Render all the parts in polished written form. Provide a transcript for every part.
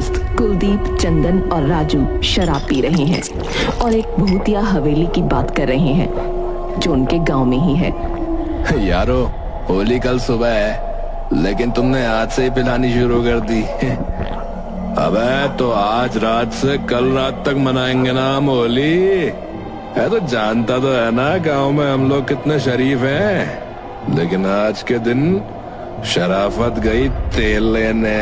दोस्त कुलदीप, चंदन और राजू शराब पी रहे हैं और एक भूतिया हवेली की बात कर रहे हैं जो उनके गांव में ही है। यारो, होली कल सुबह है लेकिन तुमने आज से ही पिलानी शुरू कर दी। अबे तो आज रात से कल रात तक मनाएंगे ना हम होली। है तो जानता तो है ना गांव में हम लोग कितने शरीफ हैं, लेकिन आज के दिन शराफत गई तेल लेने।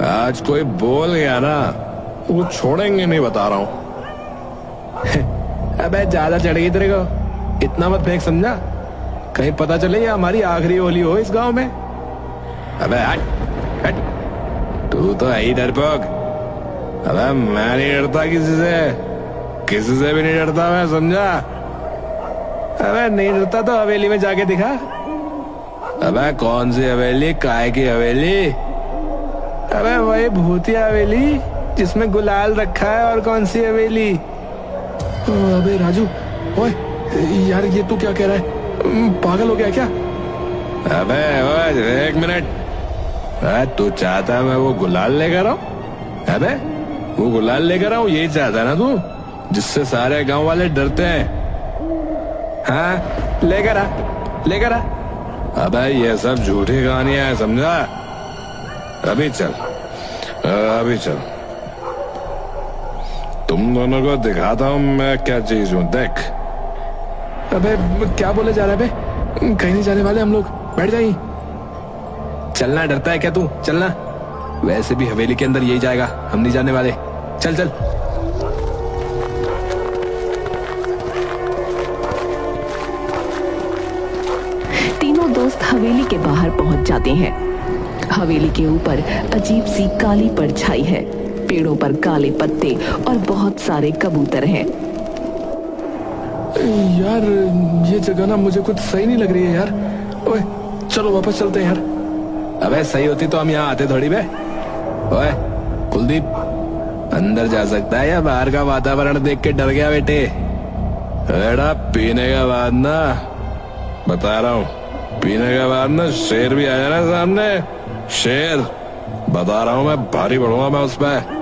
आज कोई बोल गया ना वो छोड़ेंगे नहीं, बता रहा हूँ। अबे ज्यादा चढ़ गई तेरे को, इतना मत फेंक समझा, कहीं पता चले ये हमारी आखिरी होली हो इस गांव में। अबे हट हट, तू तो है ही डरपोक। अबे मैं नहीं डरता किसी से भी नहीं डरता मैं, समझा। अबे नहीं डरता तो हवेली में जाके दिखा। अबे कौन सी हवेली, काय की हवेली? अबे वही भूतिया हवेली जिसमें गुलाल रखा है। और कौन सी हवेली? अबे राजू, ओए यार ये तू क्या कह रहा है, पागल हो गया क्या? अबे ओए एक मिनट, तू चाहता मैं वो गुलाल लेकर आऊं? अबे वो गुलाल लेकर आऊं यही चाहता ना तू, जिससे सारे गांव वाले डरते हैं? हाँ लेकर आ। अबे ये सब झूठी कहानियां है, समझा। अभी चल तुम दोनों को दिखाता हूं मैं क्या चीज हूं, देख। अबे क्या बोले जा रहा है बे, कहीं नहीं जाने वाले हम लोग, बैठ जाइए। चलना डरता है क्या तू? चलना, वैसे भी हवेली के अंदर यही जाएगा, हम नहीं जाने वाले। चल तीनों दोस्त हवेली के बाहर पहुंच जाते हैं। हवेली के ऊपर अजीब सी काली परछाई है, पेड़ों पर काले पत्ते और बहुत सारे कबूतर हैं। यार ये जगह ना मुझे कुछ सही नहीं लग रही है यार। ओए चलो वापस चलते हैं यार। अबे सही होती तो हम यहाँ आते थोड़ी बे। ओए कुलदीप, अंदर जा सकता है या बाहर का वातावरण देख के डर गया बेटे? बेटा पीने के बाद ना, बता रहा हूँ, पीने के बाद ना शेर भी आ जाना सामने, शेर, बता रहा हूँ मैं, भारी पड़ूंगा मैं उस पर।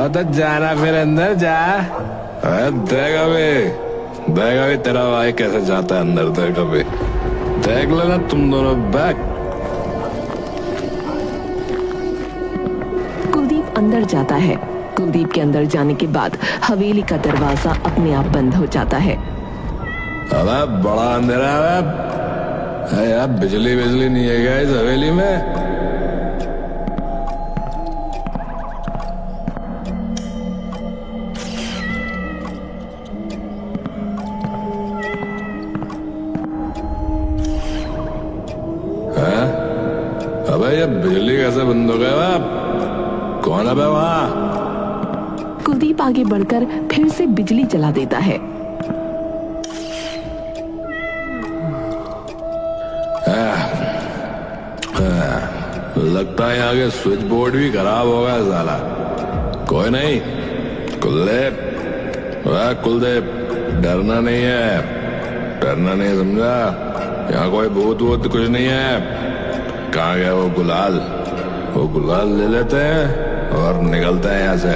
तो जाना फिर अंदर जा। देगा भी तेरा भाई कैसे जाता है अंदर, देख लेना तुम दोनों। बैक कुलदीप अंदर जाता है। कुलदीप के अंदर जाने के बाद हवेली का दरवाजा अपने आप बंद हो जाता है। अबे बड़ा अंधेरा है यार, बिजली नहीं है क्या इस हवेली में? अबे ये बिजली कैसे बंद हो गया? कौन है वहाँ? कुलदीप आगे बढ़कर फिर से बिजली जला देता है। लगता है यहाँ के स्विच बोर्ड भी खराब हो गया साला। कोई नहीं कुलदीप, डरना नहीं है, समझा। यहाँ कोई भूत वूत कुछ नहीं है। कहाँ गया वो गुलाल ले लेते हैं और निकलते हैं यहाँ से।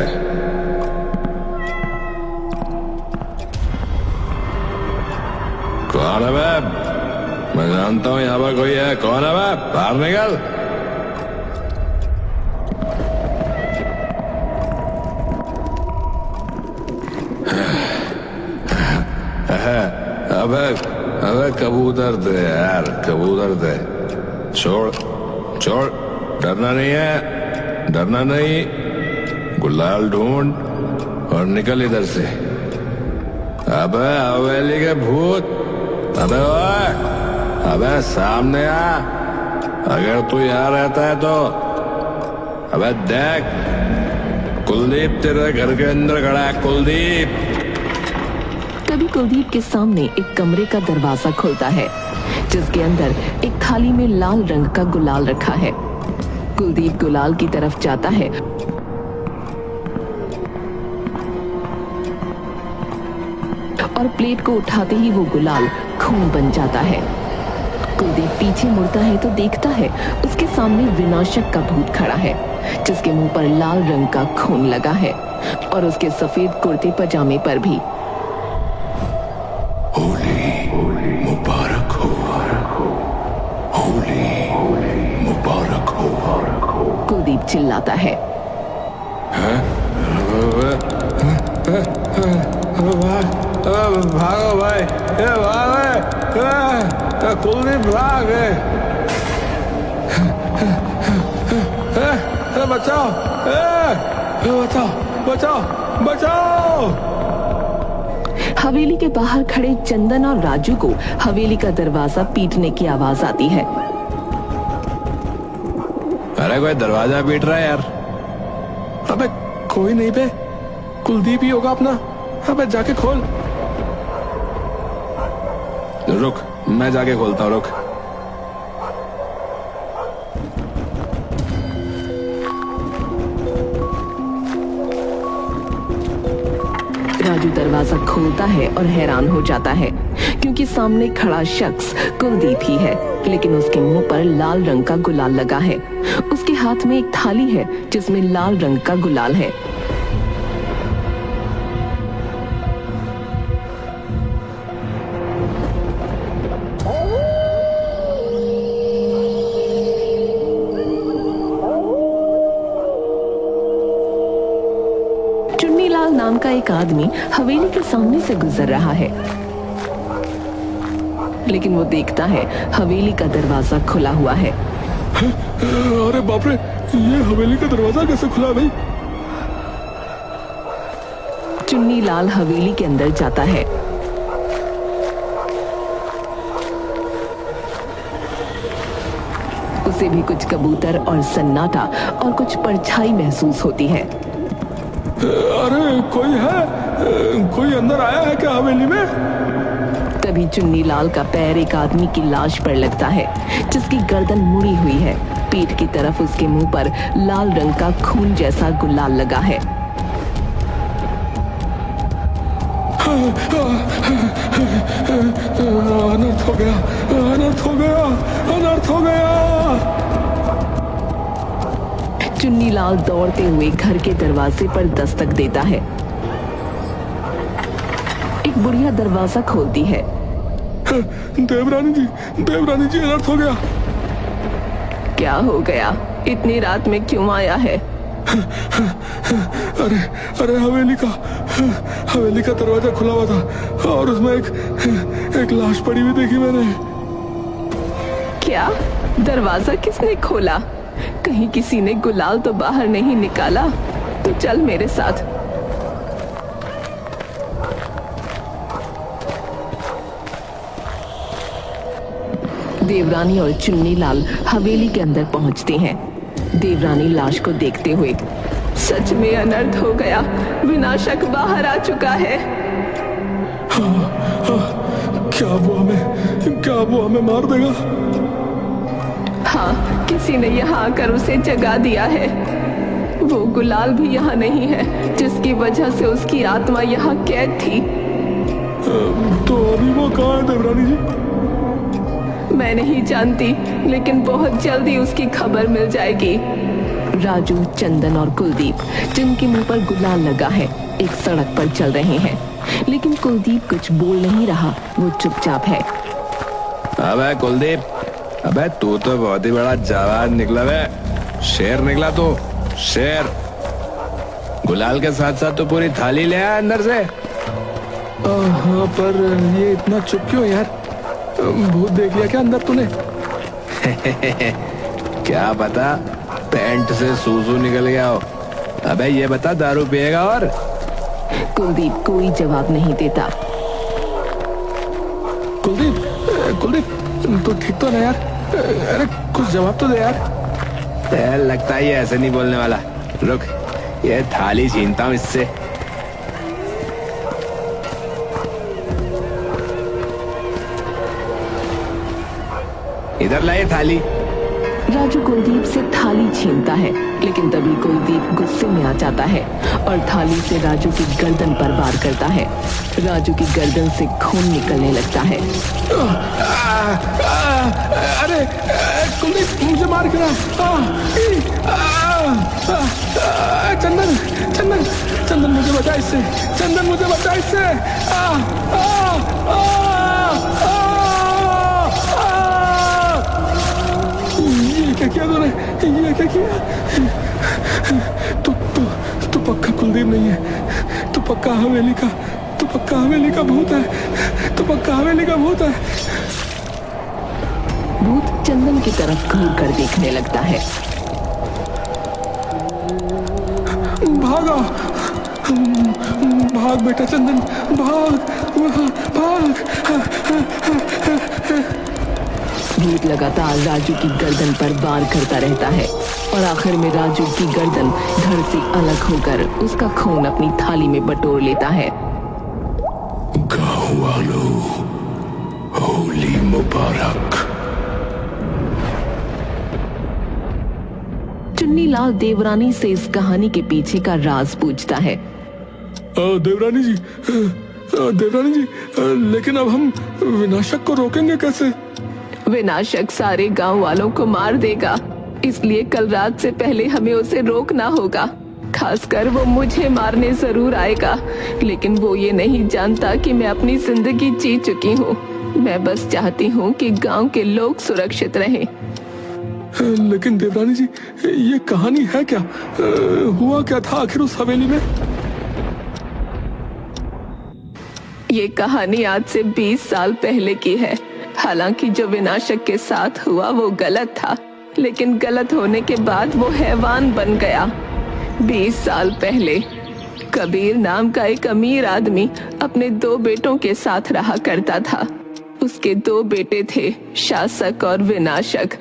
कौन है बे? मैं जानता हूँ यहाँ पर कोई है। कौन है बे? बाहर निकल। अबे कबूतर थे यार, कबूतर थे। छोड़, डरना नहीं, गुलाल ढूंढ और निकल इधर से। अबे हवेली के भूत, अबे सामने आ, अगर तू यहाँ रहता है तो। अबे देख, कुलदीप तेरे घर के अंदर खड़ा है, कुलदीप। तभी कुलदीप के सामने एक कमरे का दरवाजा खुलता है, जिसके अंदर एक थाली में लाल रंग का गुलाल रखा है। कुलदीप गुलाल की तरफ जाता है और प्लेट को उठाते ही वो गुलाल खून बन जाता है। कुलदीप पीछे मुड़ता है तो देखता है उसके सामने विनाशक का भूत खड़ा है जिसके मुंह पर लाल रंग का खून लगा है और उसके सफेद कुर्ते पजामे पर भी। होली मुबारक हो, होली मुबारक हो। कुलदीप चिल्लाता है। भागो भाई, कुलदीप भाग, बचाओ, बचाओ, बचाओ, बचाओ। हवेली के बाहर खड़े चंदन और राजू को हवेली का दरवाजा पीटने की आवाज आती है। अरे कोई दरवाजा पीट रहा है यार। अबे कोई नहीं बे, कुलदीप ही होगा अपना। अबे जाके खोल। रुक, मैं जाके खोलता हूँ, रुक। राजू दरवाजा खोलता है और हैरान हो जाता है क्योंकि सामने खड़ा शख्स कुलदीप ही है, लेकिन उसके मुंह पर लाल रंग का गुलाल लगा है। उसके हाथ में एक थाली है जिसमें लाल रंग का गुलाल है। चुन्नीलाल नाम का एक आदमी हवेली के सामने से गुजर रहा है, लेकिन वो देखता है हवेली का दरवाजा खुला हुआ है। अरे बाप रे, ये हवेली का दरवाजा कैसे खुला भाई? चुन्नीलाल हवेली के अंदर जाता है। उसे भी कुछ कबूतर और सन्नाटा और कुछ परछाई महसूस होती है। अरे कोई है? कोई अंदर आया है क्या हवेली में? तभी चुन्नीलाल का पैर एक आदमी की लाश पर लगता है जिसकी गर्दन मुड़ी हुई है। पीठ की तरफ उसके मुंह पर लाल रंग का खून जैसा गुलाल लगा है। अनर्थ हो गया, अनर्थ हो गया, अनर्थ हो गया। चुन्नीलाल दौड़ते हुए घर के दरवाजे पर दस्तक देता है। एक बुढ़िया दरवाजा खोलती है। देवरानी जी, देवरानी जी, अनर्थ हो गया। क्या हो गया? इतनी रात में क्यों आया है? अरे अरे हवेली का दरवाजा खुला हुआ था और उसमें एक लाश पड़ी हुई देखी मैंने। क्या? दरवाजा किसने खोला? कहीं किसी ने गुलाल तो बाहर नहीं निकाला? तो चल मेरे साथ। देवरानी और चुन्नीलाल हवेली के अंदर पहुंचते हैं। देवरानी लाश को देखते हुए, सच में अनर्थ हो गया, विनाशक बाहर आ चुका है। क्या वो हमें मार देगा? हाँ, किसी ने यहाँ आकर उसे जगा दिया है। वो गुलाल भी यहाँ नहीं है जिसकी वजह से उसकी आत्मा यहाँ कैद थी। तो अभी वो कहाँ है देवरानी जी? मैं नहीं जानती, लेकिन बहुत जल्दी उसकी खबर मिल जाएगी। राजू, चंदन और कुलदीप, जिनके मुंह पर गुलाल लगा है, एक सड़क पर चल रहे हैं, लेकिन कुलदीप कुछ बोल नहीं रहा। वो चुपचाप है। अबे कुलदीप, अबे तू तो बहुत ही बड़ा जवान निकला बे। शेर निकला तू, शेर। गुलाल के साथ साथ तो पूरी थाली ले आया अंदर से। हाँ, पर ये इतना चुप क्यों यार? भूत देख लिया क्या अंदर तूने? क्या पता, पैंट से सूसू निकल गया हो। अबे ये बता, दारू पिएगा? और कुलदीप कोई जवाब नहीं देता। कुलदीप तू ठीक तो ना यार? अरे कुछ जवाब तो दे यार। लगता है ये ऐसे नहीं बोलने वाला। रुक, ये थाली छीनता हूँ इससे। इधर लाए थाली। राजू कुलदीप से थाली छीनता है लेकिन तभी कुलदीप गुस्से में आ जाता है और थाली से राजू की गर्दन पर वार करता है। राजू की गर्दन से खून निकलने लगता है। अरे कुलदीप मुझे मार गिरा। चंदन चंदन चंदन मुझे बचा इससे, चंदन मुझे बचा इससे। ये क्या किया तूने, ये क्या किया? तू पक्का कुलदीप नहीं है, तू पक्का हवेली का भूत है, तू पक्का हवेली का भूत है। भूत चंदन की तरफ घूर कर देखने लगता है। भागा, भाग बेटा चंदन, भाग भाग। भूत लगातार राजू की गर्दन पर वार करता रहता है और आखिर में राजू की गर्दन धड़ से अलग होकर उसका खून अपनी थाली में बटोर लेता है। गाँव वालों, होली मुबारक। चुन्नीलाल देवरानी से इस कहानी के पीछे का राज पूछता है। देवरानी जी, लेकिन अब हम विनाशक को रोकेंगे कैसे? विनाशक सारे गांव वालों को मार देगा, इसलिए कल रात से पहले हमें उसे रोकना होगा। खासकर वो मुझे मारने जरूर आएगा, लेकिन वो ये नहीं जानता कि मैं अपनी जिंदगी जी चुकी हूँ। मैं बस चाहती हूँ कि गांव के लोग सुरक्षित रहें। लेकिन देवरानी जी, ये कहानी है क्या? हुआ क्या था आखिर उस हवेली में? ये कहानी आज से 20 साल पहले की है। हालांकि जो विनाशक के साथ हुआ वो गलत था, लेकिन गलत होने के बाद वो हैवान बन गया। 20 साल पहले कबीर नाम का एक अमीर आदमी अपने 2 बेटों के साथ रहा करता था। उसके 2 बेटे थे, शासक और विनाशक।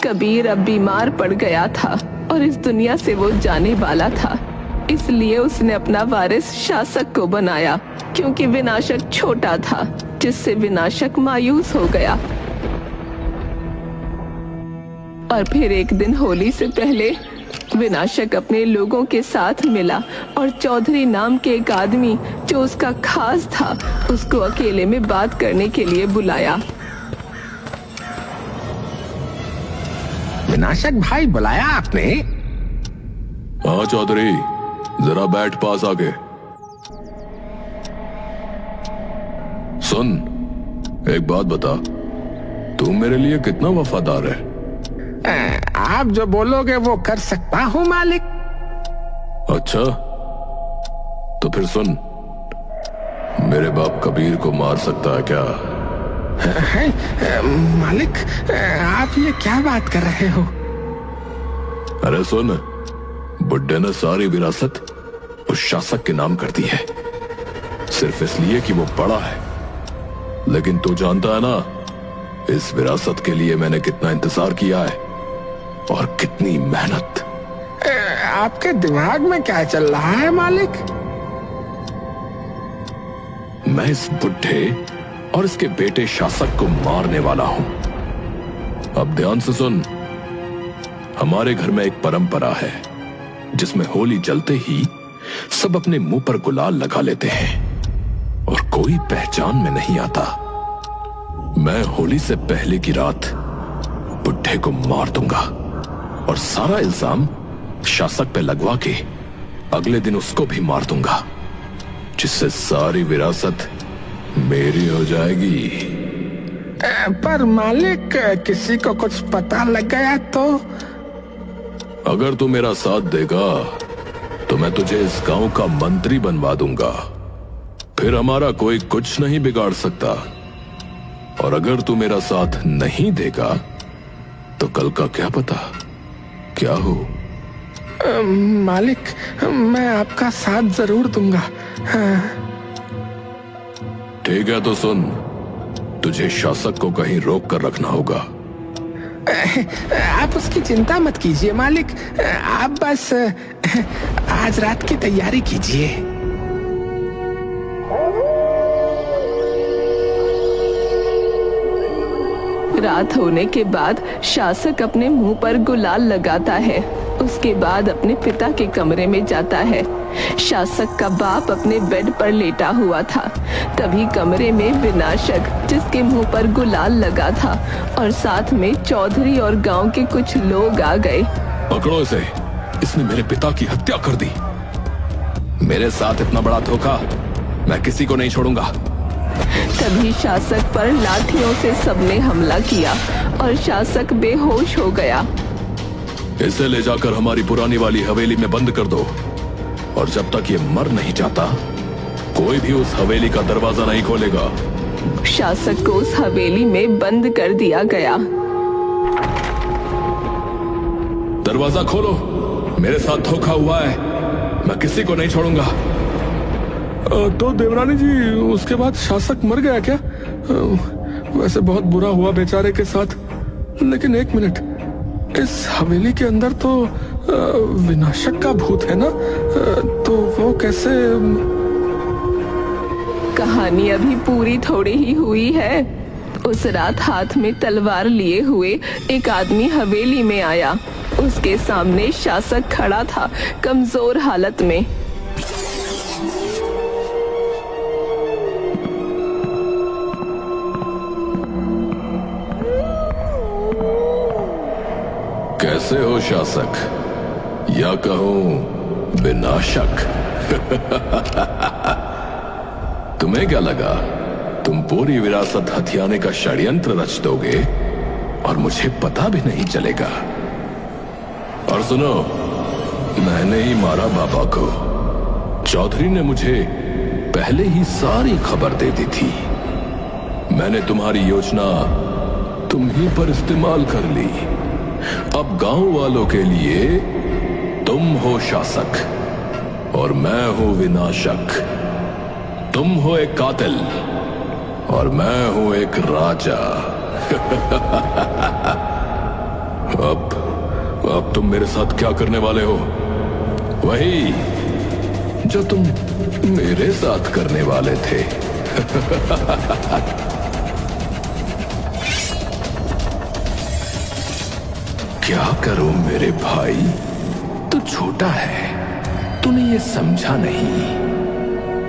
कबीर अब बीमार पड़ गया था और इस दुनिया से वो जाने वाला था, इसलिए उसने अपना वारिस शासक को बनाया, क्योंकि विनाशक छोटा था, जिससे विनाशक मायूस हो गया। और फिर एक दिन होली से पहले विनाशक अपने लोगों के साथ मिला और चौधरी नाम के एक आदमी जो उसका खास था, उसको अकेले में बात करने के लिए बुलाया। विनाशक भाई, बुलाया आपने? हाँ चौधरी, जरा बैठ पास आके। सुन, एक बात बता, तू मेरे लिए कितना वफादार है? आप जो बोलोगे वो कर सकता हूँ मालिक। अच्छा, तो फिर सुन, मेरे बाप कबीर को मार सकता है क्या? मालिक, आप ये क्या बात कर रहे हो? अरे सुन, बुड्ढे ने सारी विरासत उस शासक के नाम कर दी है, सिर्फ इसलिए कि वो बड़ा है। लेकिन तू जानता है ना, इस विरासत के लिए मैंने कितना इंतजार किया है और कितनी मेहनत। आपके दिमाग में क्या चल रहा है मालिक? मैं इस बुड्ढे और इसके बेटे शासक को मारने वाला हूं। अब ध्यान से सुन, हमारे घर में एक परंपरा है जिसमें होली जलते ही सब अपने मुंह पर गुलाल लगा लेते हैं और कोई पहचान में नहीं आता। मैं होली से पहले की रात बुड्ढे को मार दूंगा और सारा इल्जाम शासक पे लगवा के अगले दिन उसको भी मार दूंगा, जिससे सारी विरासत मेरी हो जाएगी। पर मालिक, किसी को कुछ पता लग गया तो? अगर तू मेरा साथ देगा तो मैं तुझे इस गांव का मंत्री बनवा दूंगा, फिर हमारा कोई कुछ नहीं बिगाड़ सकता। और अगर तू मेरा साथ नहीं देगा तो कल का क्या पता क्या हो। मालिक, मैं आपका साथ जरूर दूंगा। ठीक है, तो सुन, तुझे शासक को कहीं रोक कर रखना होगा। आप उसकी चिंता मत कीजिए मालिक, आप बस आज रात की तैयारी कीजिए। रात होने के बाद शासक अपने मुंह पर गुलाल लगाता है। उसके बाद अपने पिता के कमरे में जाता है। शासक का बाप अपने बेड पर लेटा हुआ था। तभी कमरे में विनाशक, जिसके मुंह पर गुलाल लगा था, और साथ में चौधरी और गांव के कुछ लोग आ गए। पकड़ो इसे, इसने मेरे पिता की हत्या कर दी। मेरे साथ इतना बड़ा धोखा मैं किसी को नहीं छोड़ूंगा। तभी शासक पर लाठियों से सबने हमला किया और शासक बेहोश हो गया। इसे ले जाकर हमारी पुरानी वाली हवेली में बंद कर दो, और जब तक ये मर नहीं जाता कोई भी उस हवेली का दरवाजा नहीं खोलेगा। शासक को उस हवेली में बंद कर दिया गया। दरवाजा खोलो, मेरे साथ धोखा हुआ है, मैं किसी को नहीं छोड़ूंगा। तो देवरानी जी, उसके बाद शासक मर गया क्या? वैसे बहुत बुरा हुआ बेचारे के साथ। लेकिन एक मिनट, इस हवेली के अंदर तो विनाशक का भूत है ना? तो वो कैसे? कहानी अभी पूरी थोड़ी ही हुई है। उस रात हाथ में तलवार लिए हुए एक आदमी हवेली में आया। उसके सामने शासक खड़ा था, कमजोर हालत में। कैसे हो शासक, या कहूं विनाशक? तुम्हें क्या लगा तुम पूरी विरासत हथियाने का षड्यंत्र रच दोगे और मुझे पता भी नहीं चलेगा? और सुनो, मैंने ही मारा बाबा को। चौधरी ने मुझे पहले ही सारी खबर दे दी थी। मैंने तुम्हारी योजना तुम्हीं पर इस्तेमाल कर ली। अब गांव वालों के लिए तुम हो शासक और मैं हूं विनाशक। तुम हो एक कातिल और मैं हूं एक राजा। अब तुम मेरे साथ क्या करने वाले हो? वही जो तुम मेरे साथ करने वाले थे। क्या करूं मेरे भाई, तू छोटा है, तूने ये समझा नहीं।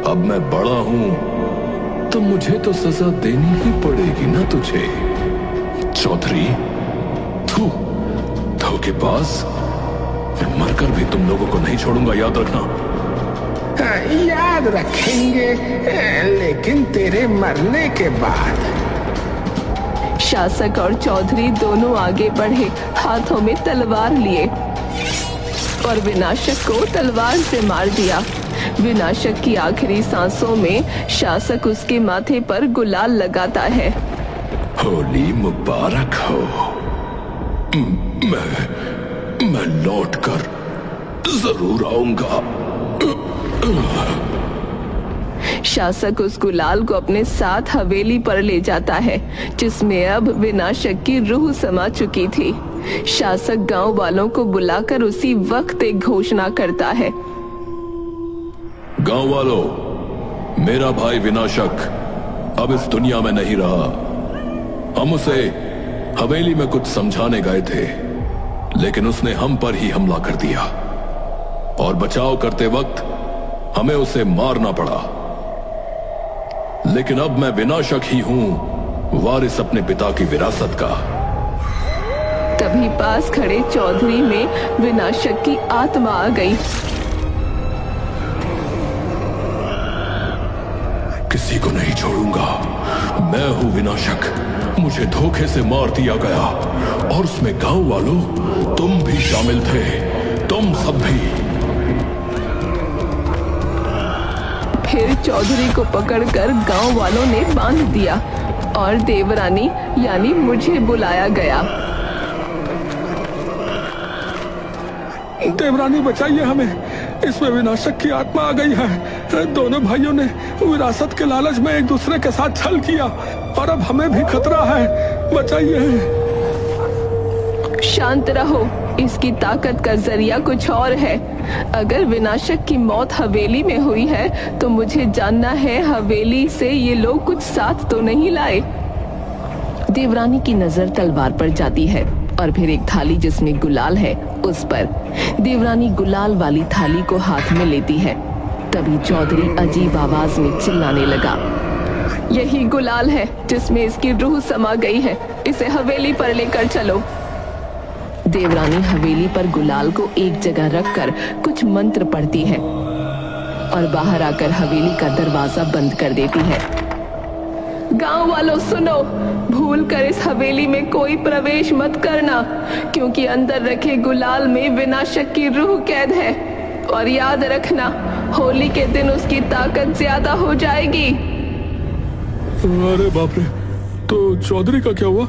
अब मैं बड़ा हूं तो मुझे तो सजा देनी ही पड़ेगी ना तुझे। चौधरी, तू धोखेबाज, मैं मरकर भी तुम लोगों को नहीं छोड़ूंगा, याद रखना। याद रखेंगे, लेकिन तेरे मरने के बाद। शासक और चौधरी दोनों आगे बढ़े, हाथों में तलवार लिए, और विनाशक को तलवार से मार दिया। विनाशक की आखिरी सांसों में शासक उसके माथे पर गुलाल लगाता है। होली मुबारक हो। मैं लौट कर जरूर आऊंगा। शासक उस गुलाल को अपने साथ हवेली पर ले जाता है, जिसमें अब विनाशक की रूह समा चुकी थी। शासक गांव वालों को बुलाकर उसी वक्त एक घोषणा करता है। गांव वालों, मेरा भाई विनाशक अब इस दुनिया में नहीं रहा। हम उसे हवेली में कुछ समझाने गए थे, लेकिन उसने हम पर ही हमला कर दिया, और बचाव करते वक्त हमें उसे मारना पड़ा। लेकिन अब मैं विनाशक ही हूं, वारिस अपने पिता की विरासत का। तभी पास खड़े चौधरी में विनाशक की आत्मा आ गई। किसी को नहीं छोड़ूंगा, मैं हूं विनाशक। मुझे धोखे से मार दिया गया, और उसमें गांव वालों तुम भी शामिल थे, तुम सब भी। फिर चौधरी को पकड़कर गांव वालों ने बांध दिया, और देवरानी यानी मुझे बुलाया गया। देवरानी, बचाइए हमें, इसमें विनाशक की आत्मा आ गई है। दोनों भाइयों ने विरासत के लालच में एक दूसरे के साथ छल किया, और अब हमें भी खतरा है, बचाइए। शांत रहो, इसकी ताकत का जरिया कुछ और है। अगर विनाशक की मौत हवेली में हुई है तो मुझे जानना है हवेली से ये लोग कुछ साथ तो नहीं लाए। देवरानी की नजर तलवार पर जाती है और फिर एक थाली जिसमें गुलाल है उस पर। देवरानी गुलाल वाली थाली को हाथ में लेती है। तभी चौधरी अजीब आवाज में चिल्लाने लगा, यही गुलाल है जिसमें इसकी रूह समा गई है, इसे हवेली पर लेकर चलो। देवरानी हवेली पर गुलाल को एक जगह रखकर कुछ मंत्र पढ़ती है और बाहर आकर हवेली का दरवाजा बंद कर देती है। गांव वालों सुनो, भूल कर इस हवेली में कोई प्रवेश मत करना, क्योंकि अंदर रखे गुलाल में विनाशक की रूह कैद है। और याद रखना, होली के दिन उसकी ताकत ज्यादा हो जाएगी। अरे बाप रे, तो चौधरी का क्या हुआ?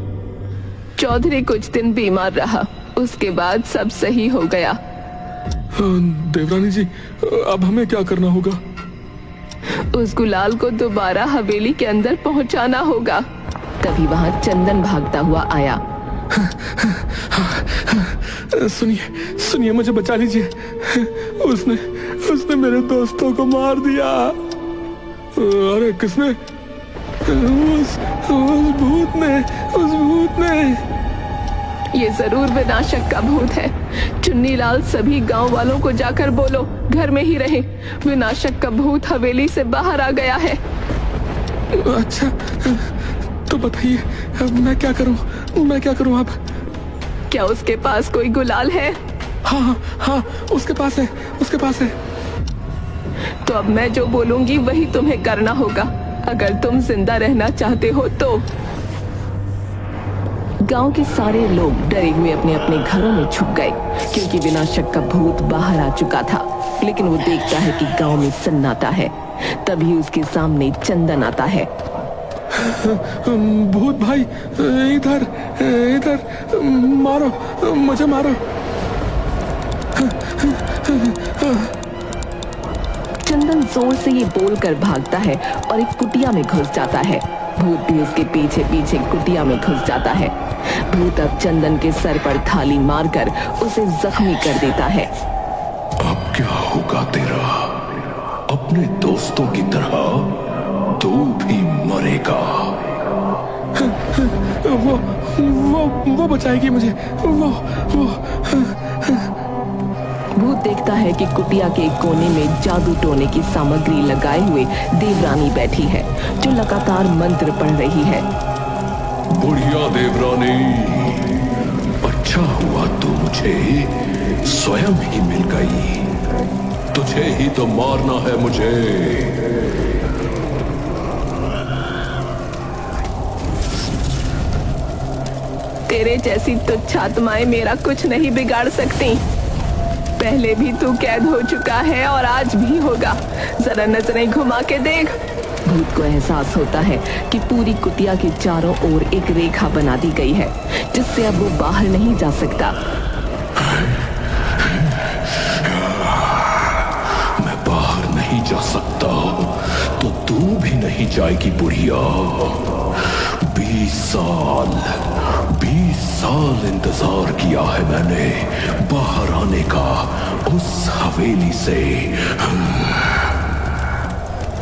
चौधरी कुछ दिन बीमार रहा, उसके बाद सब सही हो गया। देवरानी जी, अब हमें क्या करना होगा? उस गुलाल को दोबारा हवेली के अंदर पहुंचाना होगा। तभी वहां चंदन भागता हुआ आया। सुनिए सुनिए, मुझे बचा लीजिए। उसने मेरे दोस्तों को मार दिया। अरे किसने? उस भूत ने। ये जरूर विनाशक का भूत है। चुन्नीलाल, सभी गांव वालों को जाकर बोलो घर में ही रहे, विनाशक का भूत हवेली से बाहर आ गया है। अच्छा, तो बताइए अब मैं क्या करूं अब? क्या उसके पास कोई गुलाल है? हाँ, उसके पास है। तो अब मैं जो बोलूंगी वही तुम्हें करना होगा, अगर तुम जिंदा रहना चाहते हो तो। गांव के सारे लोग डरे हुए अपने अपने घरों में छुप गए, क्योंकि विनाशक का भूत बाहर आ चुका था। लेकिन वो देखता है कि गांव में सन्नाटा है। तभी उसके सामने चंदन आता है। भूत भाई, इधर मारो, मुझे मारो। चंदन जोर से ये बोलकर भागता है और एक कुटिया में घुस जाता है। भूत भी उसके पीछे पीछे कुटिया में घुस जाता है। भूत अब चंदन के सर पर थाली मारकर उसे जख्मी कर देता है। अब क्या होगा तेरा? अपने दोस्तों की तरह तू भी मरेगा। वो बचाएगी मुझे। भूत देखता है कि कुटिया के एक कोने में जादू टोने की सामग्री लगाए हुए देवरानी बैठी है, जो लगातार मंत्र पढ़ रही है। बुढ़िया देवरानी, अच्छा हुआ तू मुझे स्वयं ही मिल गई। तुझे ही तो मारना है मुझे। तेरे जैसी तुच्छ आत्माएं मेरा कुछ नहीं बिगाड़ सकती। पहले भी तू कैद हो चुका है और आज भी होगा। जरा नजरें घुमा के देख। भूत को एहसास होता है कि पूरी कुटिया के चारों ओर एक रेखा बना दी गई है, जिससे अब वो बाहर नहीं जा सकता। मैं बाहर नहीं जा सकता तो तू भी नहीं जाएगी बुढ़िया। 20 साल इंतजार किया है मैंने बाहर आने का उस हवेली से।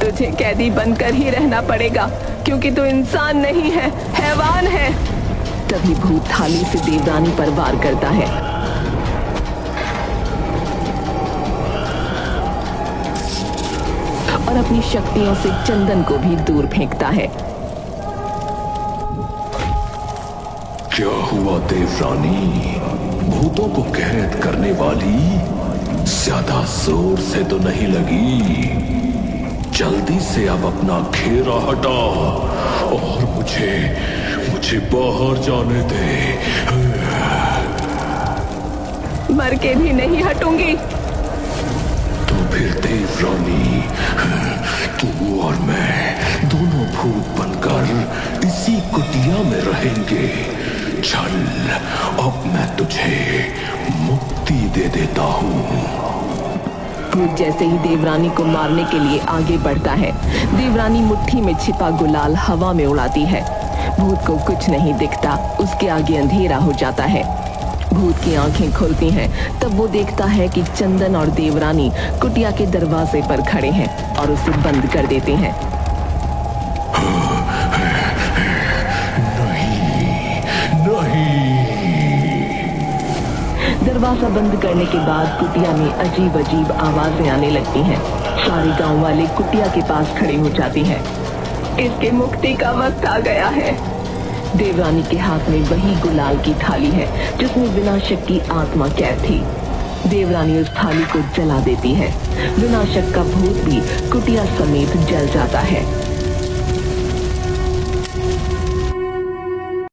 तुझे कैदी बनकर ही रहना पड़ेगा, क्योंकि तू इंसान नहीं है, हैवान है। तभी भूत थाली से देवरानी पर वार करता है। और अपनी शक्तियों से चंदन को भी दूर फेंकता है। क्या हुआ देवरानी? भूतों को कैद करने वाली ज्यादा जोर से तो नहीं लगी। जल्दी से अब अपना घेरा हटा और मुझे बाहर जाने दे। मर के भी नहीं हटूंगी। तो फिर देवरानी, तू और मैं दोनों भूत बनकर इसी कुटिया में रहेंगे। चल, अब मैं तुझे मुक्ति दे देता हूँ। भूत जैसे ही देवरानी को मारने के लिए आगे बढ़ता है, देवरानी मुट्ठी में छिपा गुलाल हवा में उड़ाती है। भूत को कुछ नहीं दिखता, उसके आगे अंधेरा हो जाता है। भूत की आंखें खुलती हैं, तब वो देखता है कि चंदन और देवरानी कुटिया के दरवाजे पर खड़े हैं और उसे बंद कर देते हैं। नहीं, दरवाजा बंद करने के बाद कुटिया में अजीब अजीब आवाजें आने लगती हैं। सारे गांव वाले कुटिया के पास खड़े हो जाते हैं। इसके मुक्ति का वक्त आ गया है। देवरानी के हाथ में वही गुलाल की थाली है जिसमें विनाशक की आत्मा कैद थी। देवरानी उस थाली को जला देती है। विनाशक का भूत भी कुटिया समेत जल जाता है।